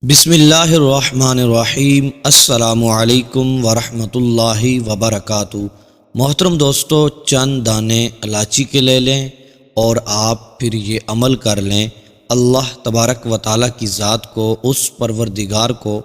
بسم اللہ الرحمن الرحیم۔ السلام علیکم ورحمۃ اللہ وبرکاتہ۔ محترم دوستو، چند دانے الائچی کے لے لیں اور آپ پھر یہ عمل کر لیں۔ اللہ تبارک و تعالیٰ کی ذات کو، اس پروردگار کو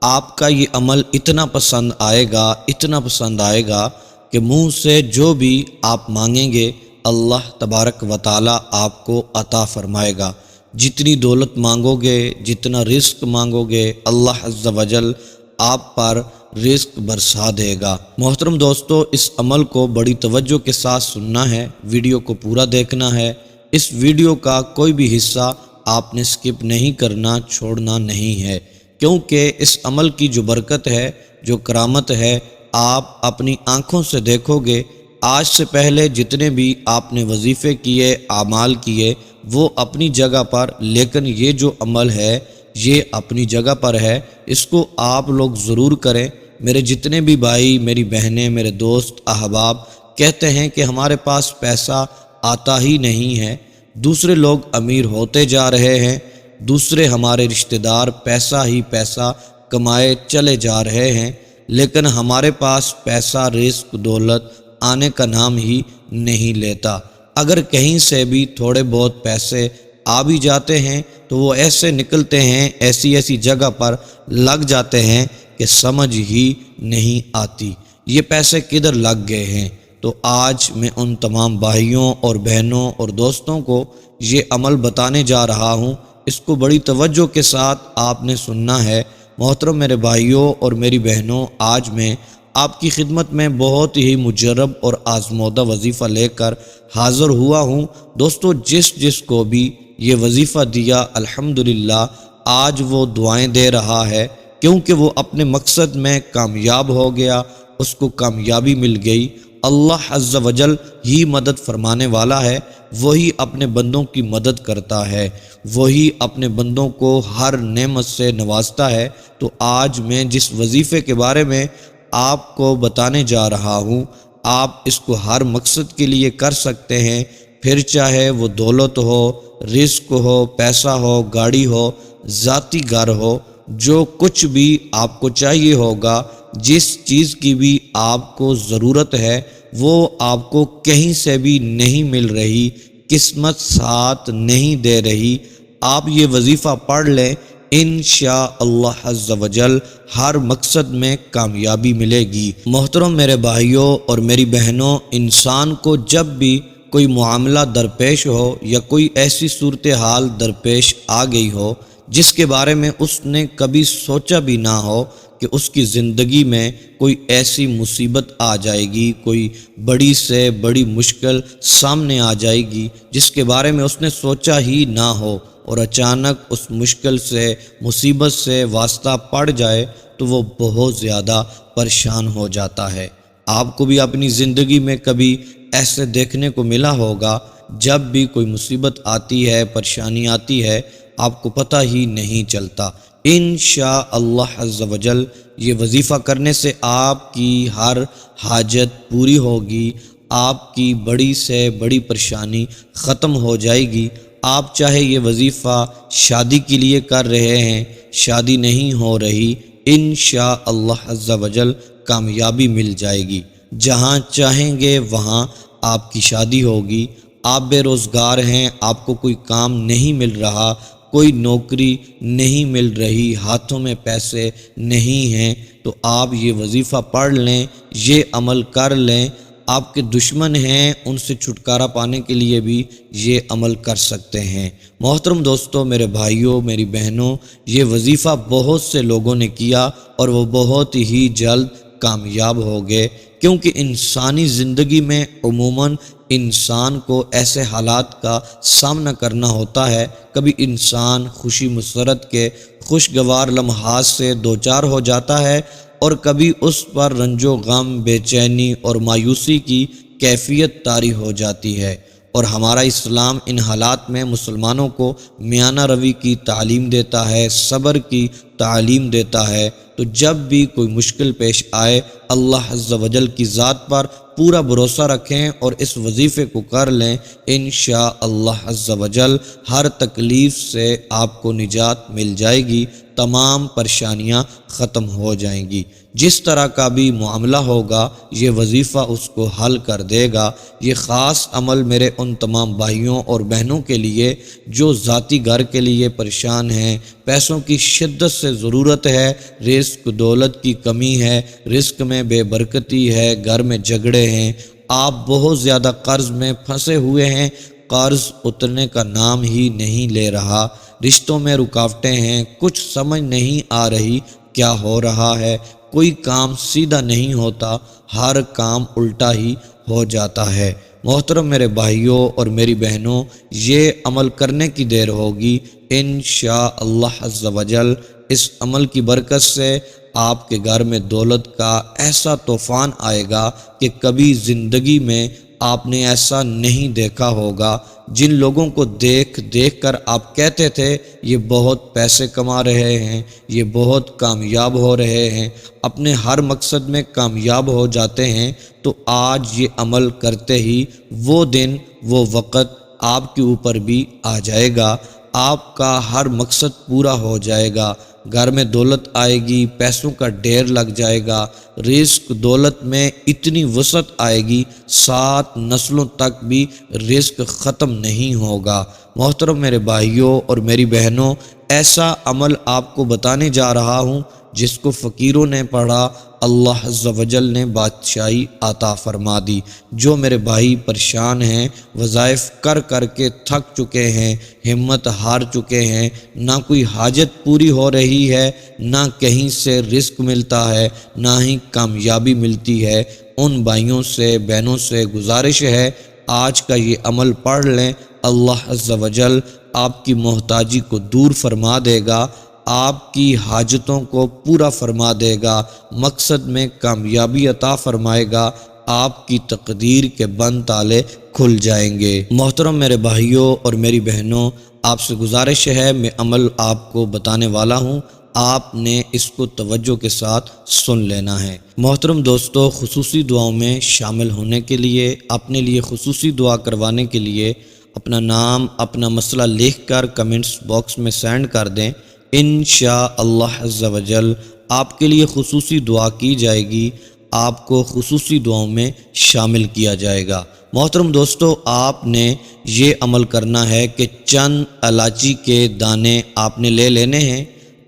آپ کا یہ عمل اتنا پسند آئے گا کہ منہ سے جو بھی آپ مانگیں گے اللہ تبارک و تعالیٰ آپ کو عطا فرمائے گا۔ جتنی دولت مانگو گے، جتنا رزق مانگو گے، اللہ عز و جل آپ پر رزق برسا دے گا۔ محترم دوستو، اس عمل کو بڑی توجہ کے ساتھ سننا ہے، ویڈیو کو پورا دیکھنا ہے۔ اس ویڈیو کا کوئی بھی حصہ آپ نے سکپ نہیں کرنا، چھوڑنا نہیں ہے، کیونکہ اس عمل کی جو برکت ہے، جو کرامت ہے، آپ اپنی آنکھوں سے دیکھو گے۔ آج سے پہلے جتنے بھی آپ نے وظیفے کیے، اعمال کیے، وہ اپنی جگہ پر، لیکن یہ جو عمل ہے یہ اپنی جگہ پر ہے، اس کو آپ لوگ ضرور کریں۔ میرے جتنے بھی بھائی، میری بہنیں، میرے دوست احباب کہتے ہیں کہ ہمارے پاس پیسہ آتا ہی نہیں ہے، دوسرے لوگ امیر ہوتے جا رہے ہیں، دوسرے ہمارے رشتہ دار پیسہ ہی پیسہ کمائے چلے جا رہے ہیں، لیکن ہمارے پاس پیسہ، رزق، دولت آنے کا نام ہی نہیں لیتا۔ اگر کہیں سے بھی تھوڑے بہت پیسے آ بھی جاتے ہیں تو وہ ایسے نکلتے ہیں، ایسی جگہ پر لگ جاتے ہیں کہ سمجھ ہی نہیں آتی یہ پیسے کدھر لگ گئے ہیں۔ تو آج میں ان تمام بھائیوں اور بہنوں اور دوستوں کو یہ عمل بتانے جا رہا ہوں، اس کو بڑی توجہ کے ساتھ آپ نے سننا ہے۔ محترم میرے بھائیوں اور میری بہنوں، آج میں آپ کی خدمت میں بہت ہی مجرب اور آزمودہ وظیفہ لے کر حاضر ہوا ہوں۔ دوستو، جس کو بھی یہ وظیفہ دیا، الحمدللہ آج وہ دعائیں دے رہا ہے، کیونکہ وہ اپنے مقصد میں کامیاب ہو گیا، اس کو کامیابی مل گئی۔ اللہ عز و جل ہی مدد فرمانے والا ہے، وہی اپنے بندوں کی مدد کرتا ہے، وہی اپنے بندوں کو ہر نعمت سے نوازتا ہے۔ تو آج میں جس وظیفے کے بارے میں آپ کو بتانے جا رہا ہوں، آپ اس کو ہر مقصد کے لیے کر سکتے ہیں، پھر چاہے وہ دولت ہو، رزق ہو، پیسہ ہو، گاڑی ہو، ذاتی گھر ہو، جو کچھ بھی آپ کو چاہیے ہوگا، جس چیز کی بھی آپ کو ضرورت ہے، وہ آپ کو کہیں سے بھی نہیں مل رہی، قسمت ساتھ نہیں دے رہی، آپ یہ وظیفہ پڑھ لیں، انشاءاللہ عز و جل ہر مقصد میں کامیابی ملے گی۔ محترم میرے بھائیوں اور میری بہنوں، انسان کو جب بھی کوئی معاملہ درپیش ہو یا کوئی ایسی صورتحال درپیش آ گئی ہو جس کے بارے میں اس نے کبھی سوچا بھی نہ ہو کہ اس کی زندگی میں کوئی ایسی مصیبت آ جائے گی، کوئی بڑی سے بڑی مشکل سامنے آ جائے گی جس کے بارے میں اس نے سوچا ہی نہ ہو، اور اچانک اس مشکل سے، مصیبت سے واسطہ پڑ جائے تو وہ بہت زیادہ پریشان ہو جاتا ہے۔ آپ کو بھی اپنی زندگی میں کبھی ایسے دیکھنے کو ملا ہوگا، جب بھی کوئی مصیبت آتی ہے، پریشانی آتی ہے، آپ کو پتہ ہی نہیں چلتا۔ انشاءاللہ عز و جل یہ وظیفہ کرنے سے آپ کی ہر حاجت پوری ہوگی، آپ کی بڑی سے بڑی پریشانی ختم ہو جائے گی۔ آپ چاہے یہ وظیفہ شادی کے لیے کر رہے ہیں، شادی نہیں ہو رہی، انشاءاللہ عز و جل کامیابی مل جائے گی۔ جہاں چاہیں گے وہاں آپ کی شادی ہوگی۔ آپ بے روزگار ہیں، آپ کو کوئی کام نہیں مل رہا، کوئی نوکری نہیں مل رہی، ہاتھوں میں پیسے نہیں ہیں، تو آپ یہ وظیفہ پڑھ لیں، یہ عمل کر لیں۔ آپ کے دشمن ہیں، ان سے چھٹکارا پانے کے لیے بھی یہ عمل کر سکتے ہیں۔ محترم دوستو، میرے بھائیوں، میری بہنوں، یہ وظیفہ بہت سے لوگوں نے کیا اور وہ بہت ہی جلد کامیاب ہو گئے، کیونکہ انسانی زندگی میں عموماً انسان کو ایسے حالات کا سامنا کرنا ہوتا ہے۔ کبھی انسان خوشی مسرت کے خوشگوار لمحات سے دوچار ہو جاتا ہے، اور کبھی اس پر رنج و غم، بے چینی اور مایوسی کی کیفیت طاری ہو جاتی ہے، اور ہمارا اسلام ان حالات میں مسلمانوں کو میانہ روی کی تعلیم دیتا ہے، صبر کی تعلیم دیتا ہے۔ تو جب بھی کوئی مشکل پیش آئے، اللہ عز و جل کی ذات پر پورا بھروسہ رکھیں اور اس وظیفے کو کر لیں، انشاءاللہ عز و جل ہر تکلیف سے آپ کو نجات مل جائے گی۔ تمام پریشانیاں ختم ہو جائیں گی۔ جس طرح کا بھی معاملہ ہوگا یہ وظیفہ اس کو حل کر دے گا۔ یہ خاص عمل میرے ان تمام بھائیوں اور بہنوں کے لیے جو ذاتی گھر کے لیے پریشان ہیں، پیسوں کی شدت سے ضرورت ہے، رزق دولت کی کمی ہے، رزق میں بے برکتی ہے، گھر میں جھگڑے ہیں، آپ بہت زیادہ قرض میں پھنسے ہوئے ہیں، قرض اترنے کا نام ہی نہیں لے رہا، رشتوں میں رکاوٹیں ہیں، کچھ سمجھ نہیں آ رہی کیا ہو رہا ہے، کوئی کام سیدھا نہیں ہوتا، ہر کام الٹا ہی ہو جاتا ہے۔ محترم میرے بھائیوں اور میری بہنوں، یہ عمل کرنے کی دیر ہوگی، انشاءاللہ عز و جل اس عمل کی برکت سے آپ کے گھر میں دولت کا ایسا طوفان آئے گا کہ کبھی زندگی میں آپ نے ایسا نہیں دیکھا ہوگا۔ جن لوگوں کو دیکھ دیکھ کر آپ کہتے تھے یہ بہت پیسے کما رہے ہیں، یہ بہت کامیاب ہو رہے ہیں، اپنے ہر مقصد میں کامیاب ہو جاتے ہیں، تو آج یہ عمل کرتے ہی وہ دن وہ وقت آپ کے اوپر بھی آ جائے گا، آپ کا ہر مقصد پورا ہو جائے گا، گھر میں دولت آئے گی، پیسوں کا ڈھیر لگ جائے گا، رزق دولت میں اتنی وسعت آئے گی 7 نسلوں تک بھی رزق ختم نہیں ہوگا۔ محترم میرے بھائیوں اور میری بہنوں، ایسا عمل آپ کو بتانے جا رہا ہوں جس کو فقیروں نے پڑھا، اللہ عز و جل نے بادشاہی عطا فرما دی۔ جو میرے بھائی پریشان ہیں، وظائف کر کر کے تھک چکے ہیں، ہمت ہار چکے ہیں، نہ کوئی حاجت پوری ہو رہی ہے، نہ کہیں سے رزق ملتا ہے، نہ ہی کامیابی ملتی ہے، ان بھائیوں سے بہنوں سے گزارش ہے آج کا یہ عمل پڑھ لیں، اللہ عز و جل آپ کی محتاجی کو دور فرما دے گا، آپ کی حاجتوں کو پورا فرما دے گا، مقصد میں کامیابی عطا فرمائے گا، آپ کی تقدیر کے بند تالے کھل جائیں گے۔ محترم میرے بھائیوں اور میری بہنوں، آپ سے گزارش ہے، میں عمل آپ کو بتانے والا ہوں، آپ نے اس کو توجہ کے ساتھ سن لینا ہے۔ محترم دوستو، خصوصی دعاؤں میں شامل ہونے کے لیے، اپنے لیے خصوصی دعا کروانے کے لیے اپنا نام، اپنا مسئلہ لکھ کر کمنٹس باکس میں سینڈ کر دیں، انشاءاللہ عز و جل آپ کے لیے خصوصی دعا کی جائے گی، آپ کو خصوصی دعاؤں میں شامل کیا جائے گا۔ محترم دوستو، آپ نے یہ عمل کرنا ہے کہ چند الائچی کے دانے آپ نے لے لینے ہیں،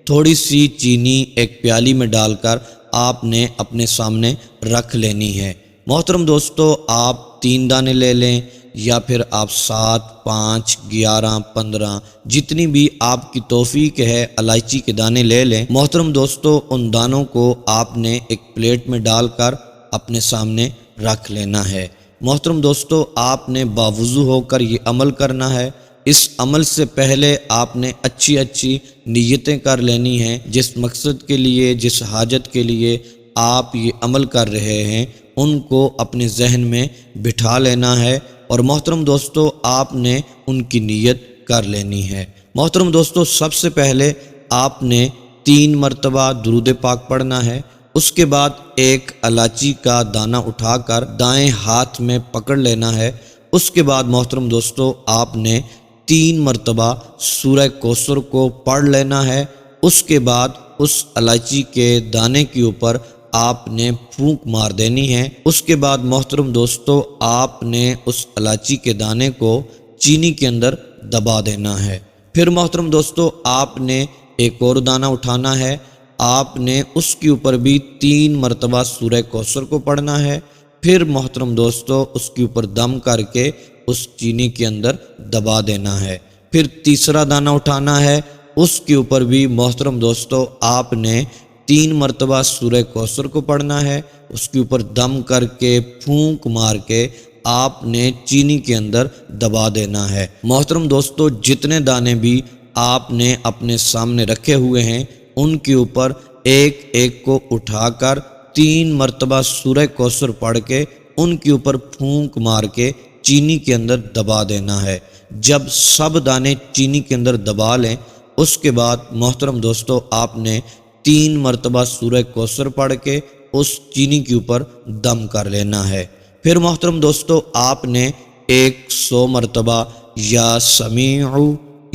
تھوڑی سی چینی ایک پیالی میں ڈال کر آپ نے اپنے سامنے رکھ لینی ہے۔ محترم دوستو، آپ 3 دانے لے لیں یا پھر آپ 7، 5، 11، 15 جتنی بھی آپ کی توفیق ہے الائچی کے دانے لے لیں۔ محترم دوستو، ان دانوں کو آپ نے ایک پلیٹ میں ڈال کر اپنے سامنے رکھ لینا ہے۔ محترم دوستو، آپ نے باوضو ہو کر یہ عمل کرنا ہے۔ اس عمل سے پہلے آپ نے اچھی نیتیں کر لینی ہیں، جس مقصد کے لیے، جس حاجت کے لیے آپ یہ عمل کر رہے ہیں ان کو اپنے ذہن میں بٹھا لینا ہے، اور محترم دوستو آپ نے ان کی نیت کر لینی ہے۔ محترم دوستو، سب سے پہلے آپ نے 3 مرتبہ درود پاک پڑھنا ہے، اس کے بعد ایک الائچی کا دانہ اٹھا کر دائیں ہاتھ میں پکڑ لینا ہے، اس کے بعد محترم دوستو آپ نے 3 مرتبہ سورہ کوثر کو پڑھ لینا ہے، اس کے بعد اس الائچی کے دانے کے اوپر آپ نے پھونک مار دینی ہے، اس کے بعد محترم دوستو آپ نے اس الائچی کے دانے کو چینی کے اندر دبا دینا ہے۔ پھر محترم دوستو آپ نے ایک اور دانہ اٹھانا ہے، آپ نے اس کے اوپر بھی 3 مرتبہ سورہ کوثر کو پڑھنا ہے، پھر محترم دوستو اس کے اوپر دم کر کے اس چینی کے اندر دبا دینا ہے۔ پھر تیسرا دانہ اٹھانا ہے، اس کے اوپر بھی محترم دوستو آپ نے 3 مرتبہ سورہ کوثر کو پڑھنا ہے، اس کے اوپر دم کر کے پھونک مار کے آپ نے چینی کے اندر دبا دینا ہے۔ محترم دوستو جتنے دانے بھی آپ نے اپنے سامنے رکھے ہوئے ہیں ان کے اوپر ایک ایک کو اٹھا کر 3 مرتبہ سورہ کوثر پڑھ کے ان کے اوپر پھونک مار کے چینی کے اندر دبا دینا ہے۔ جب سب دانے چینی کے اندر دبا لیں اس کے بعد محترم دوستو آپ نے 3 مرتبہ سورہ کوثر پڑھ کے اس چینی کے اوپر دم کر لینا ہے۔ پھر محترم دوستو آپ نے 100 مرتبہ یا سمیع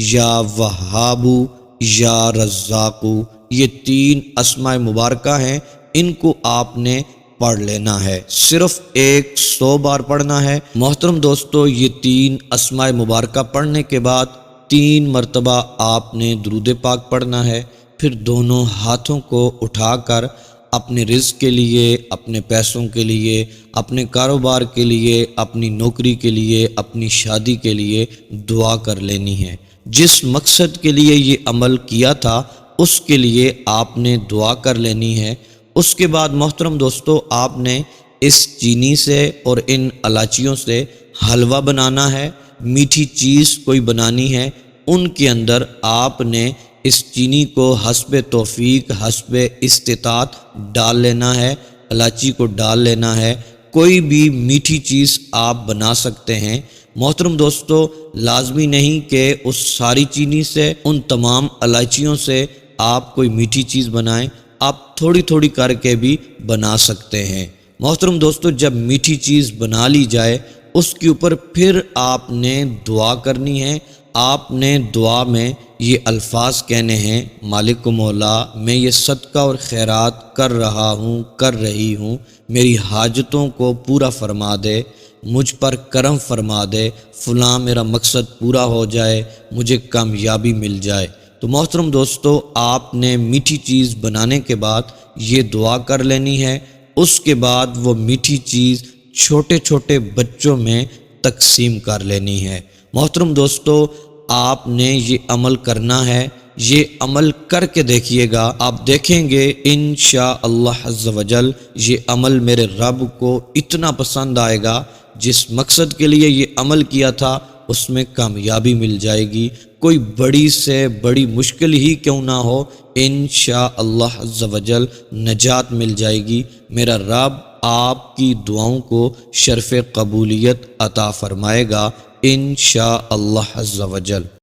یا وہاب یا رزاقو، یہ 3 اسماء مبارکہ ہیں، ان کو آپ نے پڑھ لینا ہے، صرف 100 بار پڑھنا ہے۔ محترم دوستو، یہ 3 اسماء مبارکہ پڑھنے کے بعد 3 مرتبہ آپ نے درود پاک پڑھنا ہے، پھر دونوں ہاتھوں کو اٹھا کر اپنے رزق کے لیے، اپنے پیسوں کے لیے، اپنے کاروبار کے لیے، اپنی نوکری کے لیے، اپنی شادی کے لیے دعا کر لینی ہے۔ جس مقصد کے لیے یہ عمل کیا تھا اس کے لیے آپ نے دعا کر لینی ہے۔ اس کے بعد محترم دوستو، آپ نے اس چینی سے اور ان الائچیوں سے حلوہ بنانا ہے، میٹھی چیز کوئی بنانی ہے۔ ان کے اندر آپ نے اس چینی کو حسب توفیق، حسب استطاعت ڈال لینا ہے، الائچی کو ڈال لینا ہے۔ کوئی بھی میٹھی چیز آپ بنا سکتے ہیں۔ محترم دوستو، لازمی نہیں کہ اس ساری چینی سے، ان تمام الائچیوں سے آپ کوئی میٹھی چیز بنائیں، آپ تھوڑی تھوڑی کر کے بھی بنا سکتے ہیں۔ محترم دوستو، جب میٹھی چیز بنا لی جائے اس کے اوپر پھر آپ نے دعا کرنی ہے۔ آپ نے دعا میں یہ الفاظ کہنے ہیں، مالک و مولا، میں یہ صدقہ اور خیرات کر رہا ہوں، کر رہی ہوں، میری حاجتوں کو پورا فرما دے، مجھ پر کرم فرما دے، فلاں میرا مقصد پورا ہو جائے، مجھے کامیابی مل جائے۔ تو محترم دوستو، آپ نے میٹھی چیز بنانے کے بعد یہ دعا کر لینی ہے۔ اس کے بعد وہ میٹھی چیز چھوٹے چھوٹے بچوں میں تقسیم کر لینی ہے۔ محترم دوستو، آپ نے یہ عمل کرنا ہے، یہ عمل کر کے دیکھیے گا، آپ دیکھیں گے انشاءاللہ عز و جل یہ عمل میرے رب کو اتنا پسند آئے گا، جس مقصد کے لیے یہ عمل کیا تھا اس میں کامیابی مل جائے گی۔ کوئی بڑی سے بڑی مشکل ہی کیوں نہ ہو، انشاءاللہ عز و جل نجات مل جائے گی۔ میرا رب آپ کی دعاؤں کو شرف قبولیت عطا فرمائے گا انشاءاللہ عز و جل۔